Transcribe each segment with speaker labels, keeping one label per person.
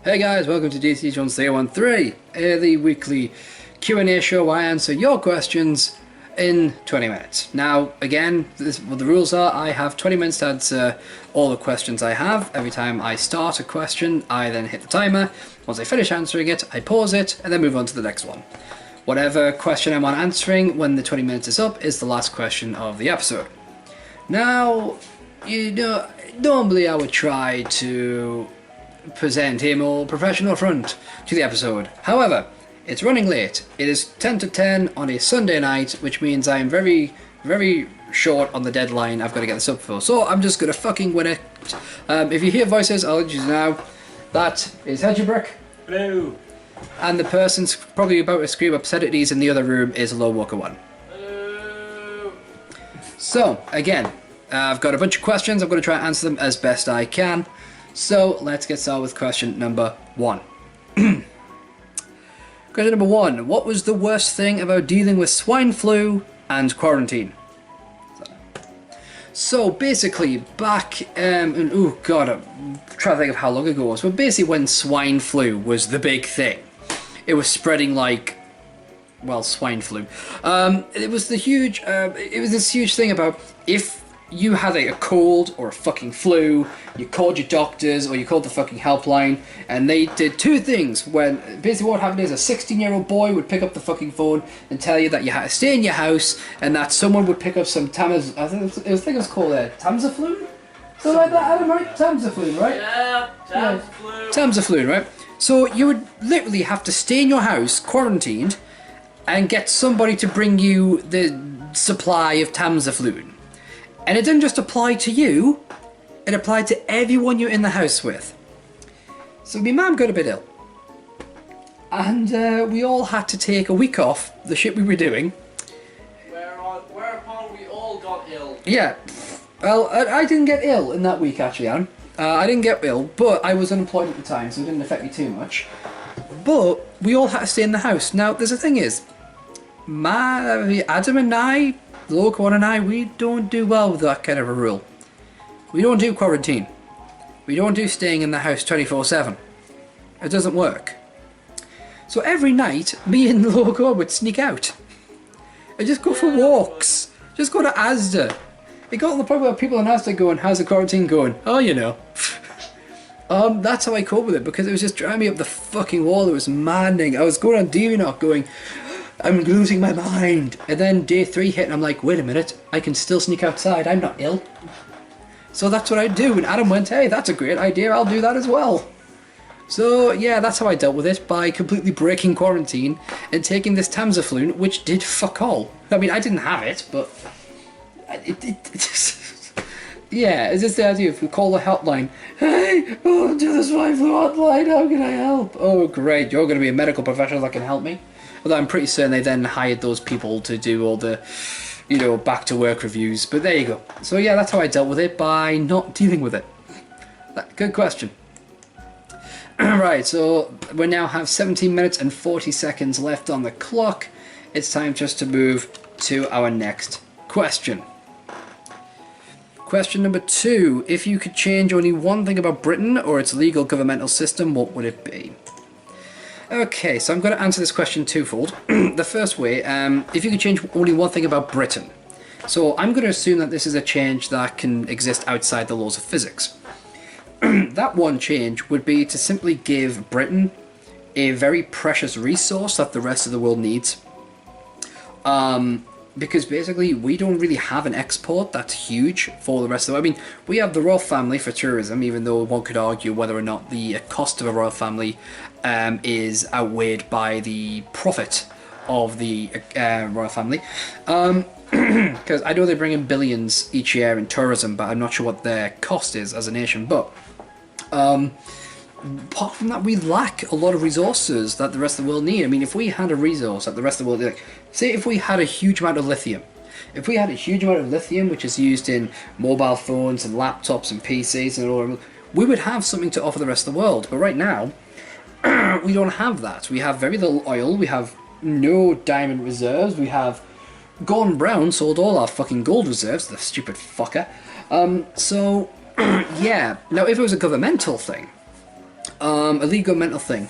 Speaker 1: Hey guys, welcome to SteveJones313, the weekly Q&A show where I answer your questions in 20 minutes. Now, again, what the rules are, I have 20 minutes to answer all the questions I have. Every time I start a question, I then hit the timer. Once I finish answering it, I pause it, and then move on to the next one. Whatever question I'm on answering when the 20 minutes is up is the last question of the episode. Now, you know, normally I would try to present a more professional front to the episode. However, it's running late. It is 10 to 10 on a Sunday night, which means I am very, very short on the deadline I've got to get this up for. So I'm just going to fucking win it. If you hear voices, I'll let you know. That is Hedgebrick.
Speaker 2: Hello.
Speaker 1: And the person's probably about to scream obscenities in the other room is Low Walker 1.
Speaker 2: Hello.
Speaker 1: So, again, I've got a bunch of questions. I'm going to try and answer them as best I can. So, let's get started with question number 1. Question number 1. What was the worst thing about dealing with swine flu and quarantine? So basically, back, oh god, I'm trying to think of how long ago it was, but basically when swine flu was the big thing. It was spreading like, well, swine flu. It was this huge thing about if you had a cold or a fucking flu, you called your doctors or you called the fucking helpline, and they did two things. When basically what happened is a 16-year-old boy would pick up the fucking phone and tell you that you had to stay in your house, and that someone would pick up some I think it was called Tamiflu? Something like that, Adam, right? Tamiflu, right?
Speaker 2: Yeah, Tamiflu.
Speaker 1: Tamiflu, right? So you would literally have to stay in your house, quarantined, and get somebody to bring you the supply of Tamiflu. And it didn't just apply to you, it applied to everyone you're in the house with. So my mum got a bit ill. And we all had to take a week off the shit we were doing.
Speaker 2: Whereupon we all got ill.
Speaker 1: Yeah. Well, I didn't get ill in that week, actually, Aaron. I didn't get ill, but I was unemployed at the time, so it didn't affect me too much. But we all had to stay in the house. Now, there's the thing is, Adam and I, the local one and I, we don't do well with that kind of a rule. We don't do quarantine. We don't do staying in the house 24/7. It doesn't work. So every night, me and the local would sneak out. And just go for walks. Just go to Asda. It got to the point where people in Asda going, how's the quarantine going? Oh, you know. That's how I cope with it, because it was just driving me up the fucking wall. It was maddening. I was going on DVNOC going, I'm losing my mind. And then day 3 hit and I'm like, wait a minute, I can still sneak outside, I'm not ill. So that's what I do, and Adam went, hey, that's a great idea, I'll do that as well. So yeah, that's how I dealt with it, by completely breaking quarantine and taking this Tamiflu, which did fuck all. I mean, I didn't have it, but it just, yeah, it's just the idea if we call the helpline, hey, oh, do the swine flu hotline, how can I help? Oh great, you're going to be a medical professional that can help me. Although I'm pretty certain they then hired those people to do all the, you know, back to work reviews. But there you go. So yeah, that's how I dealt with it, by not dealing with it. Good question. Right, so we now have 17 minutes and 40 seconds left on the clock. It's time just to move to our next question. Question number 2. If you could change only one thing about Britain or its legal governmental system, what would it be? Okay, so I'm going to answer this question twofold. The first way, if you could change only one thing about Britain. So I'm going to assume that this is a change that can exist outside the laws of physics. That one change would be to simply give Britain a very precious resource that the rest of the world needs. Because basically we don't really have an export that's huge for the rest of the world. I mean, we have the royal family for tourism, even though one could argue whether or not the cost of a royal family is outweighed by the profit of the royal family. Because I know they bring in billions each year in tourism, but I'm not sure what their cost is as a nation. But apart from that, we lack a lot of resources that the rest of the world need. I mean, if we had a resource that the rest of the world, like, say if we had a huge amount of lithium. If we had a huge amount of lithium, which is used in mobile phones and laptops and PCs and all, we would have something to offer the rest of the world. But right now, we don't have that. We have very little oil, we have no diamond reserves, we have Gordon Brown sold all our fucking gold reserves, the stupid fucker. So, yeah. Now, if it was a governmental thing, A legal mental thing.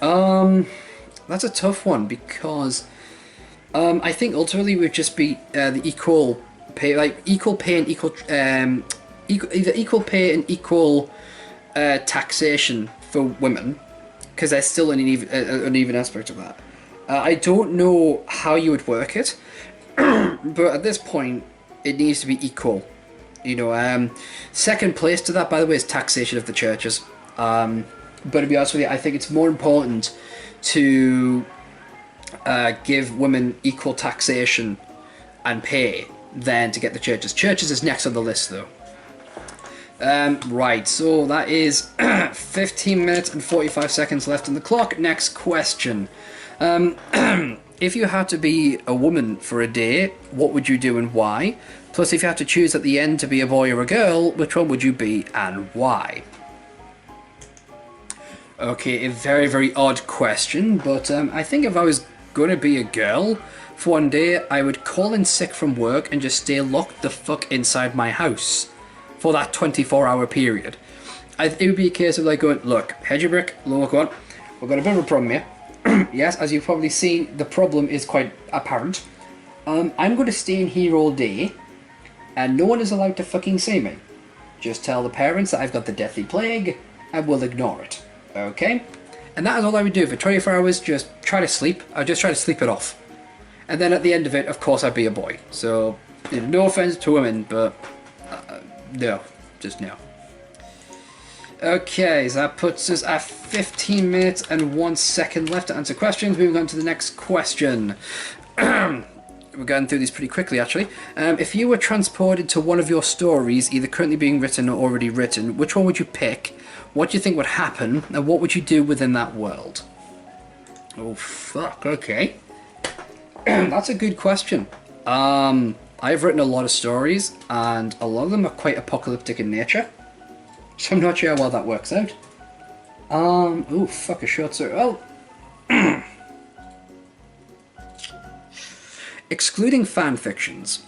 Speaker 1: That's a tough one because I think ultimately it would just be the equal pay, like equal pay and either equal pay and equal taxation for women, because there's still an uneven aspect of that. I don't know how you would work it, but at this point, it needs to be equal. You know, second place to that, by the way, is taxation of the churches. But to be honest with you, I think it's more important to give women equal taxation and pay than to get the churches. Churches is next on the list, though. Right, so that is 15 minutes and 45 seconds left on the clock. Next question. If you had to be a woman for a day, what would you do and why? Plus, if you had to choose at the end to be a boy or a girl, which one would you be and why? Okay, a very, very odd question, but I think if I was going to be a girl for one day, I would call in sick from work and just stay locked the fuck inside my house for that 24-hour period. It would be a case of like going, look, hedge your brick, look on, we've got a bit of a problem here. Yes, as you've probably seen, the problem is quite apparent. I'm going to stay in here all day, and no one is allowed to fucking see me. Just tell the parents that I've got the deathly plague, and we'll ignore it. Okay? And that is all I would do for 24 hours, just try to sleep. I'd just try to sleep it off. And then at the end of it, of course, I'd be a boy. So, you know, no offense to women, but no. Just no. Okay, so that puts us at 15 minutes and 1 second left to answer questions. Moving on to the next question. We're going through these pretty quickly, actually. If you were transported to one of your stories, either currently being written or already written, which one would you pick? What do you think would happen, and what would you do within that world? Oh, fuck, okay. That's a good question. I've written a lot of stories, and a lot of them are quite apocalyptic in nature. So I'm not sure how well that works out. Oh, fuck, a short story. Oh. Excluding fan fictions,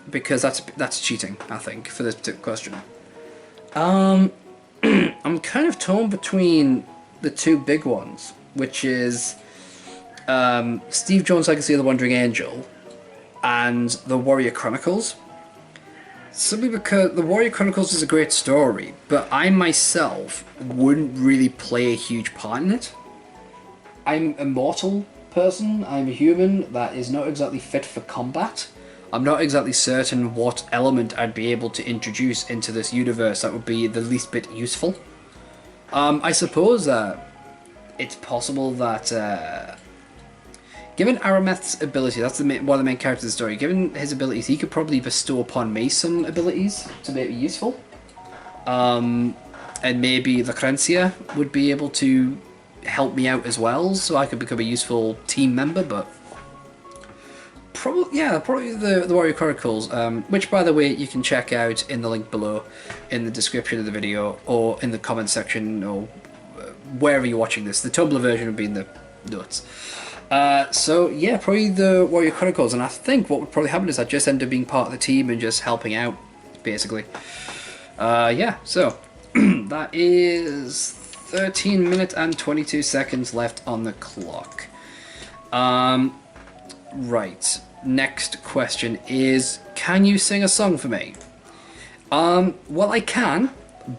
Speaker 1: because that's cheating, I think, for this particular question. I'm kind of torn between the two big ones, which is Steve Jones' Legacy of the Wandering Angel and The Warrior Chronicles. Simply because The Warrior Chronicles is a great story, but I myself wouldn't really play a huge part in it. I'm a mortal person, I'm a human that is not exactly fit for combat. I'm not exactly certain what element I'd be able to introduce into this universe that would be the least bit useful. I suppose it's possible that given Arameth's ability, that's one of the main characters of the story, given his abilities, he could probably bestow upon me some abilities to make it useful. And maybe Lucrencia would be able to help me out as well, so I could become a useful team member, but probably the Warrior Chronicles, which, by the way, you can check out in the link below, in the description of the video, or in the comment section, or wherever you're watching this. The Tumblr version would be in the notes. So yeah, probably the Warrior Chronicles, and I think what would probably happen is I'd just end up being part of the team and just helping out, basically. Yeah, so that is 13 minutes and 22 seconds left on the clock. Right, next question is, can you sing a song for me? Well, I can,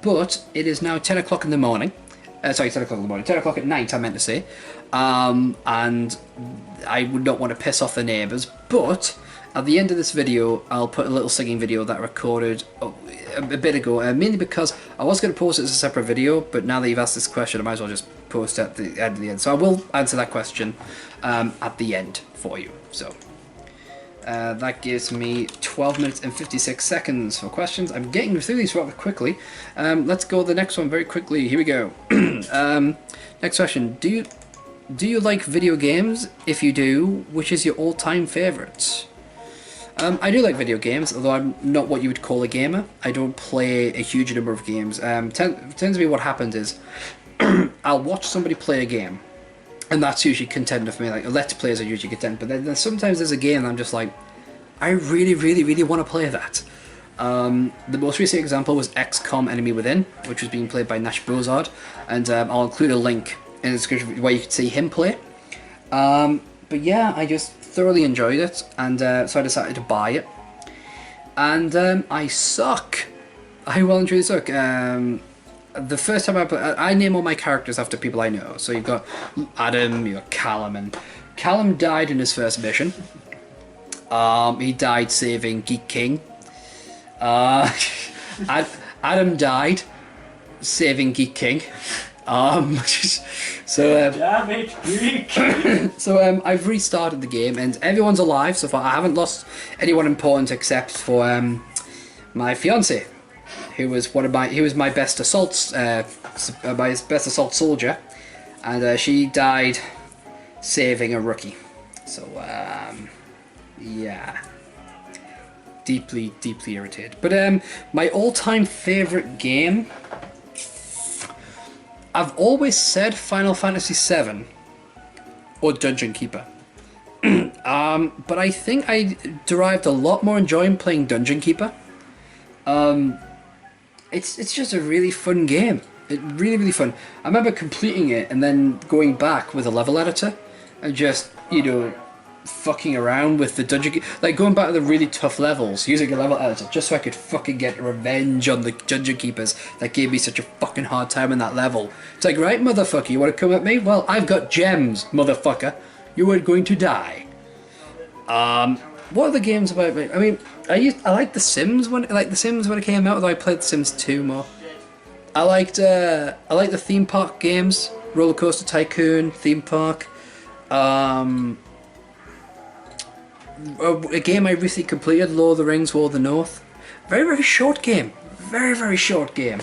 Speaker 1: but it is now 10 o'clock in the morning. Sorry, 10 o'clock in the morning, 10 o'clock at night, I meant to say. And I would not want to piss off the neighbours, but at the end of this video, I'll put a little singing video that I recorded a bit ago, mainly because I was going to post it as a separate video, but now that you've asked this question, I might as well just post it at the end of the end. So I will answer that question at the end for you. So that gives me 12 minutes and 56 seconds for questions. I'm getting through these rather quickly. Let's go to the next one very quickly. Here we go. Next question. Do you like video games? If you do, which is your all-time favourite? I do like video games, although I'm not what you would call a gamer. I don't play a huge number of games. Tends to be what happens is I'll watch somebody play a game, and that's usually contender for me. Like, let's plays are usually contender, but then sometimes there's a game and I'm just like, I really, really, really want to play that. The most recent example was XCOM Enemy Within, which was being played by Nash Bozard, and I'll include a link in the description where you can see him play. But yeah, I just thoroughly enjoyed it, and so I decided to buy it. And I suck. I well and truly suck. The first time I name all my characters after people I know. So you've got Adam, you've got Callum, and Callum died in his first mission. He died saving Geek King. Adam died saving Geek King. Damn
Speaker 2: it, Greek!
Speaker 1: So I've restarted the game and everyone's alive so far. I haven't lost anyone important except for my fiance, who was my best assault soldier, and she died saving a rookie. So yeah, deeply irritated. But my all-time favorite game, I've always said Final Fantasy VII or Dungeon Keeper. But I think I derived a lot more enjoyment playing Dungeon Keeper. It's just a really fun game. Really fun. I remember completing it and then going back with a level editor and just, fucking around with the dungeon, like going back to the really tough levels using a level editor just so I could fucking get revenge on the dungeon keepers that gave me such a fucking hard time in that level. It's like, right, motherfucker, you want to come at me? Well, I've got gems, motherfucker. You are going to die. What are the games about? I mean, I liked The Sims when it came out, although I played The Sims 2 more. I liked the theme park games, Roller Coaster Tycoon, Theme Park. A game I recently completed, Lord of the Rings, War of the North. Very short game. Very short game.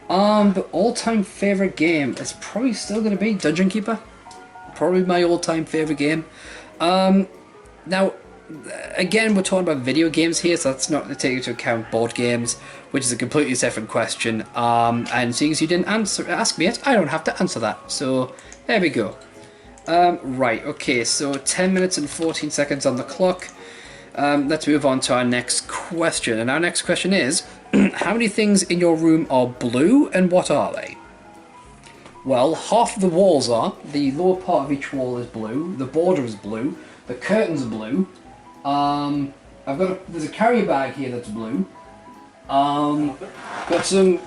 Speaker 1: But all-time favourite game is probably still going to be Dungeon Keeper. Probably my all-time favourite game. Now, again, we're talking about video games here, so that's not to take into account board games, which is a completely different question. And seeing as you didn't ask me it, I don't have to answer that. So, there we go. Right, okay, so 10 minutes and 14 seconds on the clock. Let's move on to our next question. And our next question is, how many things in your room are blue and what are they? Well, half of the walls are. The lower part of each wall is blue, the border is blue, the curtains are blue. There's a carrier bag here that's blue. Got some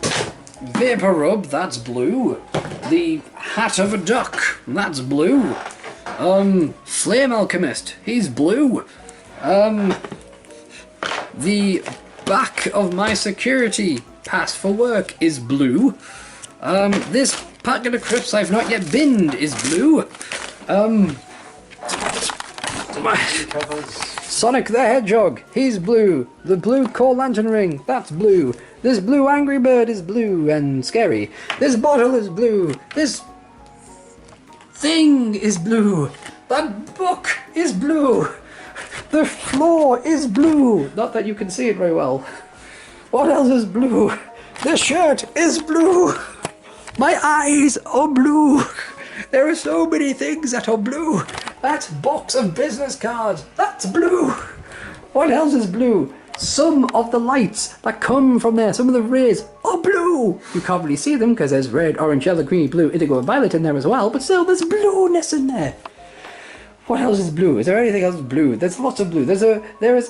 Speaker 1: vapor rub, that's blue. The hat of a duck, that's blue. Flame alchemist, he's blue. The back of my security pass for work is blue. This packet of crisps I've not yet binned is blue. Sonic the Hedgehog, he's blue. The blue Core Lantern ring, that's blue. This blue Angry Bird is blue and scary. This bottle is blue. This thing is blue. That book is blue. The floor is blue. Not that you can see it very well. What else is blue? The shirt is blue. My eyes are blue. There are so many things that are blue. That box of business cards, that's blue. What else is blue? Some of the lights that come from there, some of the rays are blue. You can't really see them because there's red, orange, yellow, green, blue, indigo, and violet in there as well, but still there's blueness in there. What else is blue? Is there anything else blue? There's lots of blue. There is...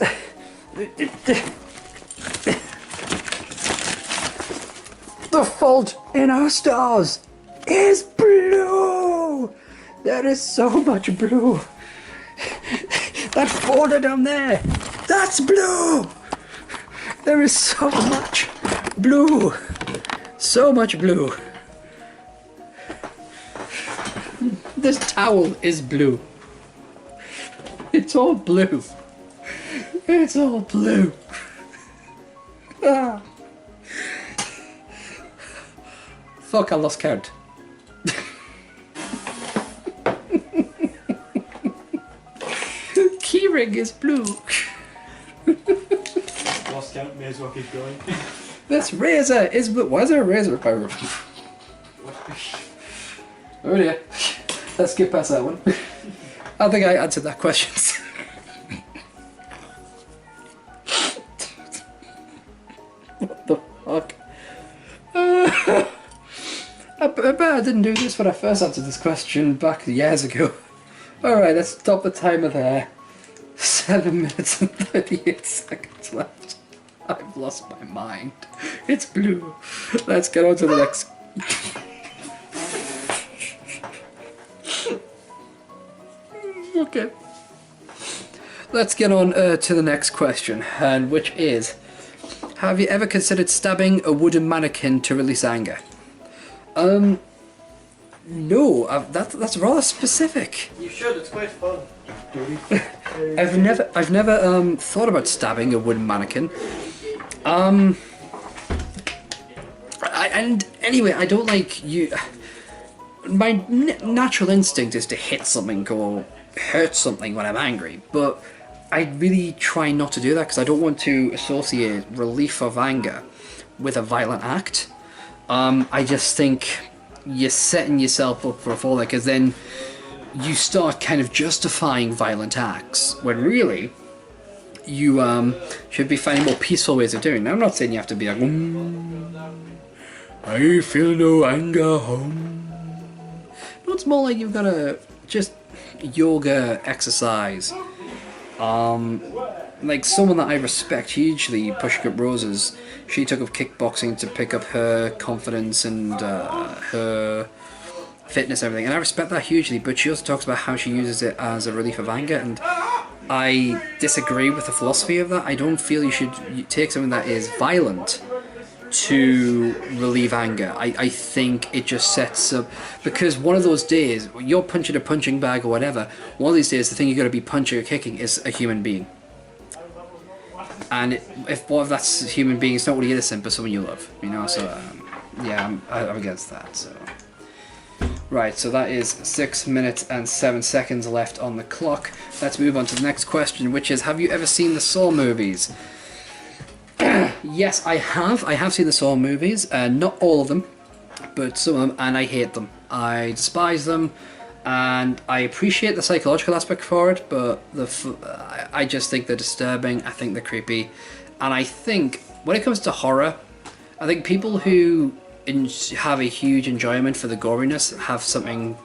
Speaker 1: The fault in our stars is blue. There is so much blue. That folder down there, that's blue. There is so much blue. So much blue. This towel is blue. It's all blue. It's all blue. Ah. Fuck, I lost count. Keyring is blue.
Speaker 2: Lost count, may as well keep going.
Speaker 1: This razor is blue. Why is there a razor in my room? Oh dear. Let's skip past that one. I think I answered that question. What the fuck? I bet I didn't do this when I first answered this question back years ago. Alright, let's stop the timer there. 7 minutes and 38 seconds left. I've lost my mind. It's blue. Let's get on to the next. Okay. Let's get on to the next question, and which is, have you ever considered stabbing a wooden mannequin to release anger? No, that's rather specific.
Speaker 2: You should, it's quite fun.
Speaker 1: I've never thought about stabbing a wooden mannequin. And anyway, I don't like you. My natural instinct is to hit something or hurt something when I'm angry, but I really try not to do that because I don't want to associate relief of anger with a violent act. I just think you're setting yourself up for a fall, because then you start kind of justifying violent acts when really you should be finding more peaceful ways of doing it. Now, I'm not saying you have to be like, I feel no anger. No, it's more like you've got to just yoga exercise. Like someone that I respect hugely, Pushing Up Roses, she took up kickboxing to pick up her confidence and her fitness and everything, and I respect that hugely, but she also talks about how she uses it as a relief of anger, and I disagree with the philosophy of that. I don't feel you should take something that is violent to relieve anger. I think it just sets up, because one of those days, you're punching a punching bag or whatever, one of these days the thing you're going to be punching or kicking is a human being. And if one of that's a human being, it's not really innocent, but someone you love, you know, so yeah, I'm against that, so. Right, so that is 6 minutes and 7 seconds left on the clock. Let's move on to the next question, which is, have you ever seen the Saw movies? Yes, I have. I have seen the Saw movies, not all of them, but some of them, and I hate them. I despise them, and I appreciate the psychological aspect for it, but I just think they're disturbing, I think they're creepy, and I think, when it comes to horror, I think people who have a huge enjoyment for the goriness have something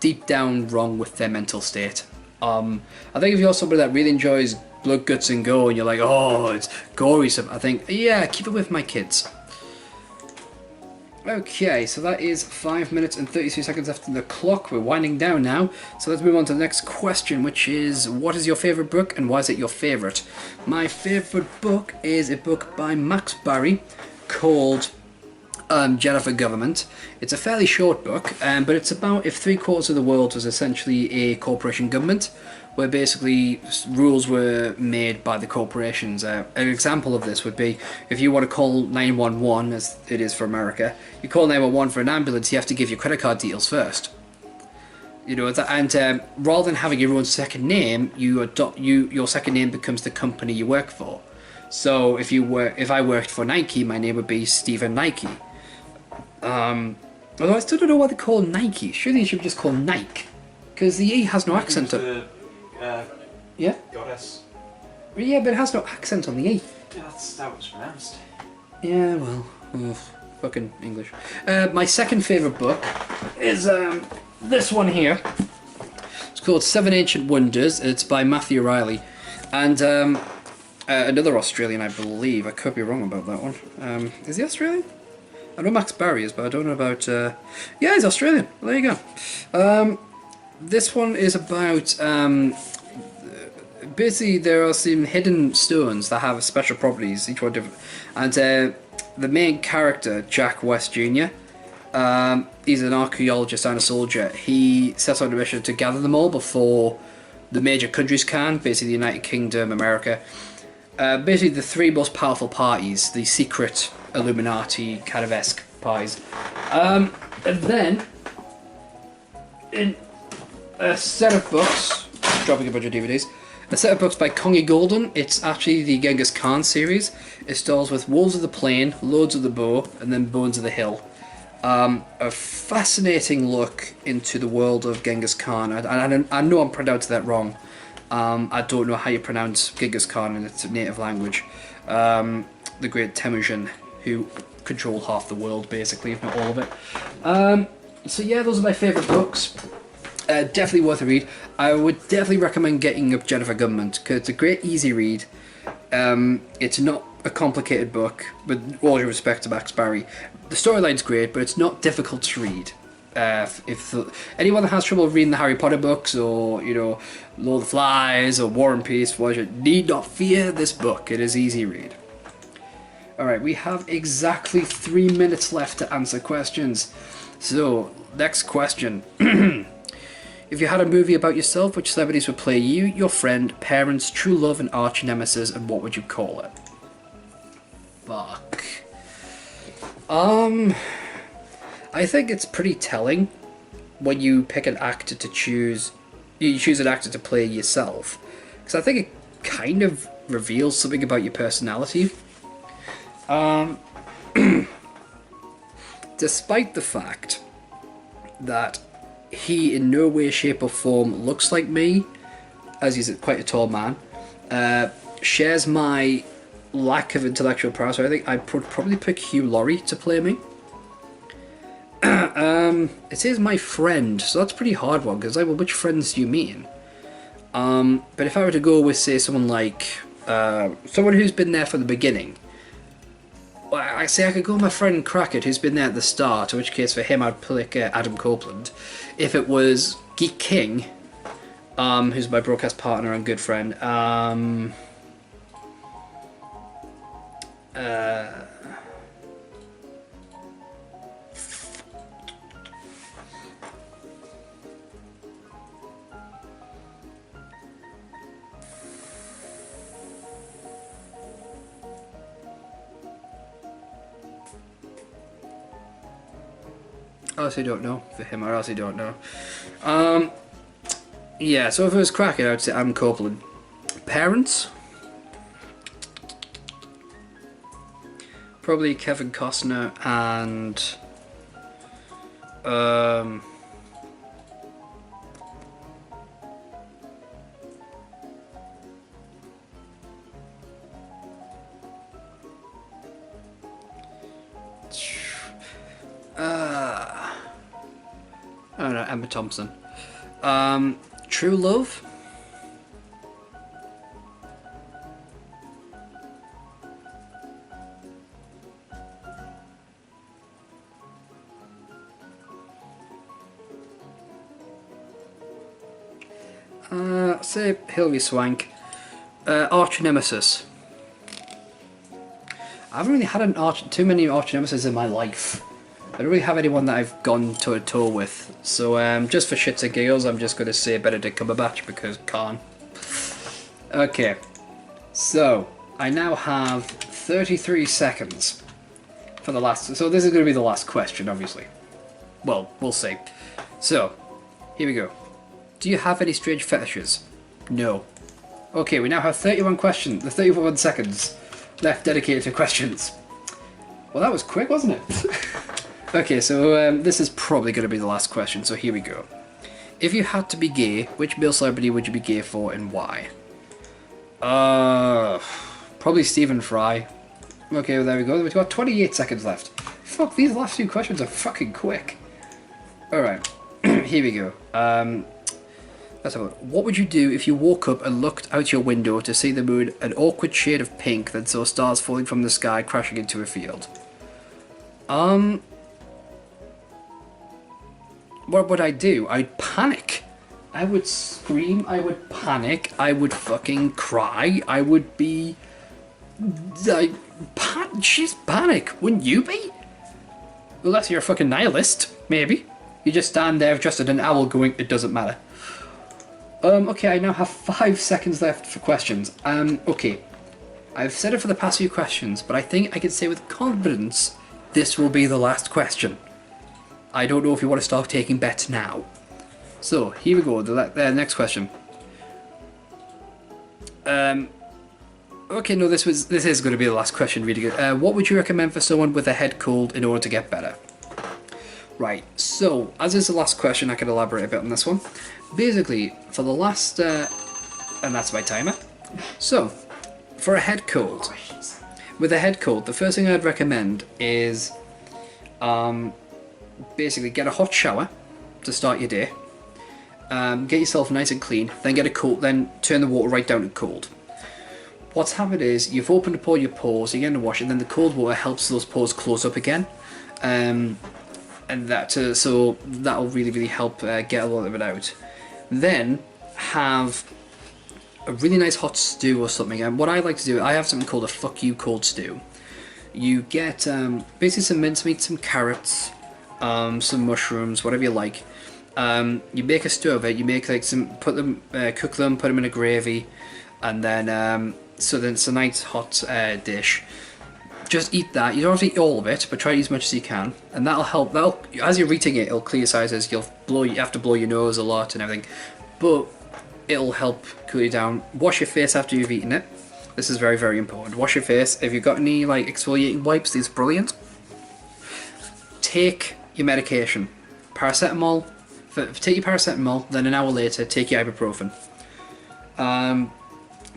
Speaker 1: deep down wrong with their mental state. I think if you're somebody that really enjoys blood, guts and gore, and you're like, oh, it's gory stuff, I think, yeah, keep it with my kids. Okay, so that is 5 minutes and 32 seconds after the clock. We're winding down now, so let's move on to the next question, which is, what is your favourite book and why is it your favourite? My favourite book is a book by Max Barry called Jennifer Government. It's a fairly short book, but it's about if 3/4 of the world was essentially a corporation government, where basically rules were made by the corporations. An example of this would be if you want to call 911, as it is for America, you call 911 for an ambulance, you have to give your credit card details first. You know, and rather than having your own second name, your second name becomes the company you work for. So if I worked for Nike, my name would be Stephen Nike. Although I still don't know why they call Nike. Surely you should just call Nike, because the E has no accent to it. Yeah?
Speaker 2: Goddess.
Speaker 1: Yeah, but it has no accent on the E.
Speaker 2: Yeah, that's how it's pronounced.
Speaker 1: Yeah, well, fucking English. My second favourite book is this one here. It's called Seven Ancient Wonders. It's by Matthew Riley. And another Australian, I believe. I could be wrong about that one. Is he Australian? I know Max Barry is, but I don't know about... yeah, he's Australian. Well, there you go. This one is about... basically, there are some hidden stones that have special properties, each one different. And the main character, Jack West Jr., he's an archaeologist and a soldier. He sets out a mission to gather them all before the major countries can, basically the United Kingdom, America. Basically, the three most powerful parties, the secret Illuminati kind of esque parties. And then, in a set of books, dropping a bunch of DVDs, a set of books by Congy Golden. It's actually the Genghis Khan series. It starts with Wolves of the Plain, Lords of the Bow, and then Bones of the Hill. A fascinating look into the world of Genghis Khan. I know I'm pronouncing that wrong. I don't know how you pronounce Genghis Khan in its native language. the great Temujin, who control half the world, basically, if not all of it. So yeah, those are my favourite books. Definitely worth a read. I would definitely recommend getting up Jennifer Government, because it's a great, easy read. It's not a complicated book, with all due respect to Max Barry. The storyline's great, but it's not difficult to read. Anyone that has trouble reading the Harry Potter books, or Lord of the Flies, or War and Peace, need not fear this book. It is easy read. Alright, we have exactly 3 minutes left to answer questions. So, next question. If you had a movie about yourself, which celebrities would play you, your friend, parents, true love, and arch nemesis, and what would you call it? Fuck. I think it's pretty telling when you pick an actor to choose. You choose an actor to play yourself, because I think it kind of reveals something about your personality. Despite the fact that he in no way, shape or form looks like me, as he's quite a tall man, shares my lack of intellectual prowess, so I think I'd probably pick Hugh Laurie to play me. It says my friend, so that's a pretty hard one, because well, which friends do you mean? But if I were to go with, say, someone like, someone who's been there from the beginning, I say I could go with my friend Crackett, who's been there at the start, in which case for him I'd pick Adam Copeland. If it was Geek King, who's my broadcast partner and good friend, I honestly don't know. For him, I honestly don't know. Yeah, so if it was Crackett, I would say Adam Copeland. Parents? Probably Kevin Costner and... I don't know, Emma Thompson. True Love? Say Hilary Swank. Arch Nemesis. I haven't really had too many arch nemesis in my life. I don't really have anyone that I've gone toe to toe with. So just for shits and giggles, I'm just going to say Benedict Cumberbatch because can't. Okay. So I now have 33 seconds for the last. So this is going to be the last question, obviously. Well, we'll see. So here we go. Do you have any strange fetishes? No. Okay, we now have 31 questions. The 31 seconds left dedicated to questions. Well, that was quick, wasn't it? Okay, so this is probably going to be the last question, so here we go. If you had to be gay, which male celebrity would you be gay for and why? Probably Stephen Fry. Okay, well, there we go. We've got 28 seconds left. Fuck, these last few questions are fucking quick. Alright, here we go. Let's have a look. What would you do if you woke up and looked out your window to see the moon an awkward shade of pink, then saw stars falling from the sky crashing into a field? What would I do? I'd panic. I would scream, I would panic, I would fucking cry, I would be... She's panic, wouldn't you be? Unless you're a fucking nihilist, maybe. You just stand there just at an owl going, it doesn't matter. Okay, I now have 5 seconds left for questions. Okay. I've said it for the past few questions, but I think I can say with confidence this will be the last question. I don't know if you want to start taking bets now. So, here we go, the next question. Okay, no, this is going to be the last question, really good. What would you recommend for someone with a head cold in order to get better? Right, so, as is the last question, I can elaborate a bit on this one. Basically, for the last... and that's my timer. So, for a head cold, With a head cold, the first thing I'd recommend is basically get a hot shower to start your day. Get yourself nice and clean, then get a cold, then turn the water right down to cold. What's happened is you've opened up all your pores, you're going to wash it, and then the cold water helps those pores close up again, and so that'll really help get a lot of it out. Then have a really nice hot stew or something. And what I like to do, I have something called a fuck you cold stew. You get basically some mincemeat, some carrots, some mushrooms, whatever you like. You make a stew of it. You make like cook them, put them in a gravy, and then so then it's a nice hot dish. Just eat that. You don't have to eat all of it, but try to eat as much as you can, and that'll help. As you're eating it, it'll clear your sinuses. You have to blow your nose a lot and everything, but it'll help cool you down. Wash your face after you've eaten it. This is very important. Wash your face. If you've got any like exfoliating wipes, these are brilliant. Take your medication. Paracetamol. Take your paracetamol, then an hour later take your ibuprofen.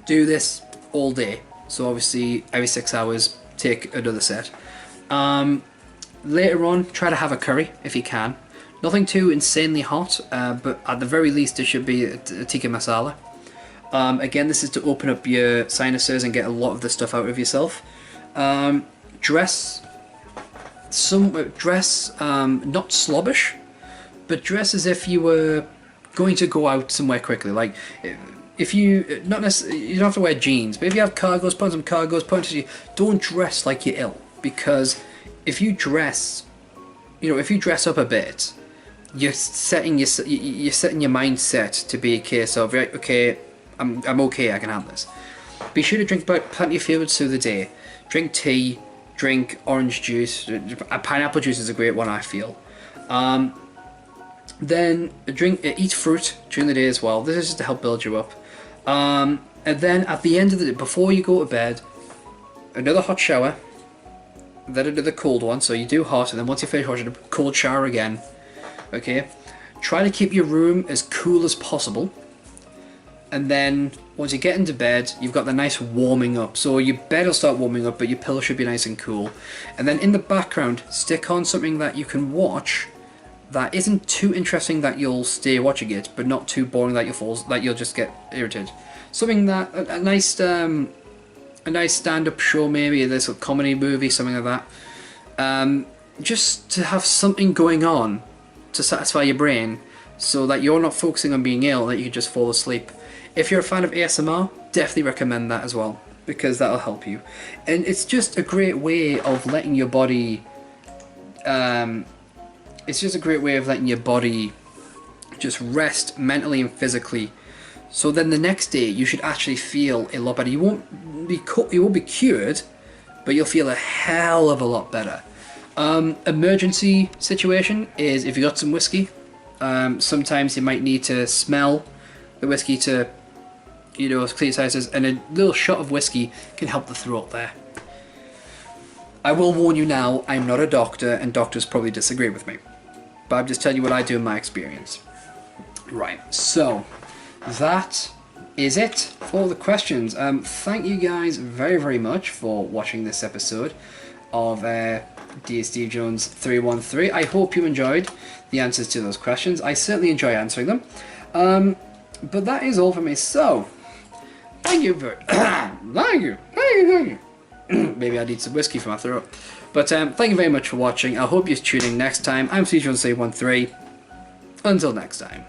Speaker 1: Do this all day. So obviously every 6 hours take another set. Later on, try to have a curry if you can. Nothing too insanely hot, but at the very least it should be a tikka masala. Again, this is to open up your sinuses and get a lot of the stuff out of yourself. Dress not slobbish, but dress as if you were going to go out somewhere quickly. Like, if you you don't have to wear jeans, but if you have cargos, put on some cargos. Don't dress like you're ill, because if you dress up a bit, you're setting your mindset to be a case of, right, okay, I'm okay, I can handle this. Be sure to drink plenty of fluids through the day. Drink tea, drink orange juice. Pineapple juice is a great one, I feel. Then eat fruit during the day as well. This is just to help build you up. And then at the end of the day, before you go to bed, another hot shower, then another cold one. So you do hot, and then once you finish hot, you do a cold shower again. Okay, try to keep your room as cool as possible. And then once you get into bed, you've got the nice warming up. So your bed will start warming up, but your pillow should be nice and cool. And then in the background, stick on something that you can watch that isn't too interesting that you'll stay watching it, but not too boring that you'll just get irritated. Something that a nice stand-up show, maybe a comedy movie, something like that. Just to have something going on to satisfy your brain, so that you're not focusing on being ill, that you can just fall asleep. If you're a fan of ASMR, definitely recommend that as well, because that'll help you. And it's just a great way of letting your body just rest mentally and physically. So then the next day you should actually feel a lot better. You won't be cured, but you'll feel a hell of a lot better. Emergency situation is if you got some whiskey. Sometimes you might need to smell the whiskey to, clear your sinuses, and a little shot of whiskey can help the throat there. I will warn you now, I'm not a doctor, and doctors probably disagree with me, but I'm just telling you what I do in my experience. Right, so that is it for the questions. Thank you guys very much for watching this episode of Dear SteveJones313. I hope you enjoyed the answers to those questions. I certainly enjoy answering them. But that is all for me. So, thank you very thank you. Maybe I need some whiskey for my throat. But thank you very much for watching. I hope you're tuning next time. I'm SteveJones313. Until next time.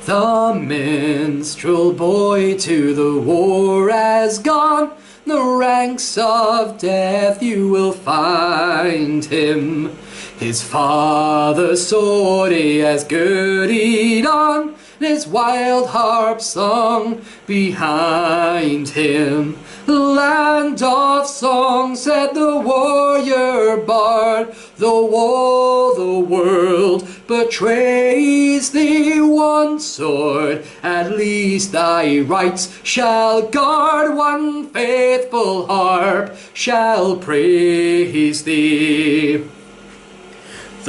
Speaker 1: The minstrel boy to the war has gone. The ranks of death you will find him. His father's sword he has girded on, and his wild harp song behind him. Land of song, said the warrior bard, though all the world betrays thee, one sword at least thy rights shall guard, one faithful harp shall praise thee.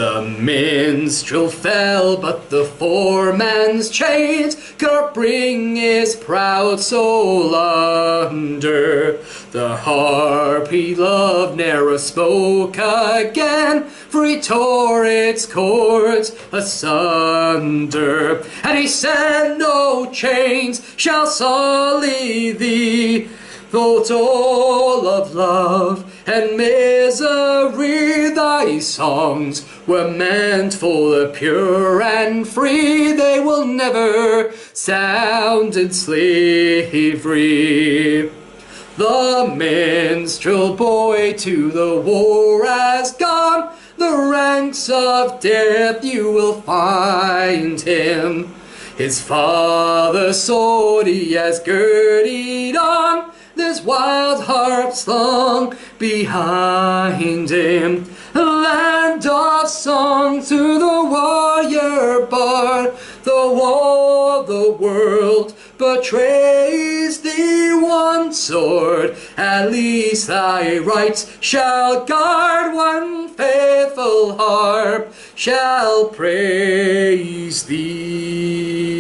Speaker 1: The minstrel fell, but the foreman's chains could bring his proud soul under. The harp he loved ne'er spoke again, for he tore its cords asunder. And he said, no chains shall sully thee, though toll of love and misery. Thy songs were meant for the pure and free, they will never sound in slavery. The minstrel boy to the war has gone, the ranks of death you will find him. His father's sword he has girded on, this wild harp slung behind him. A land of song to the warrior bard, the war the world betrays thee. One sword at least thy rights shall guard, one faithful harp shall praise thee.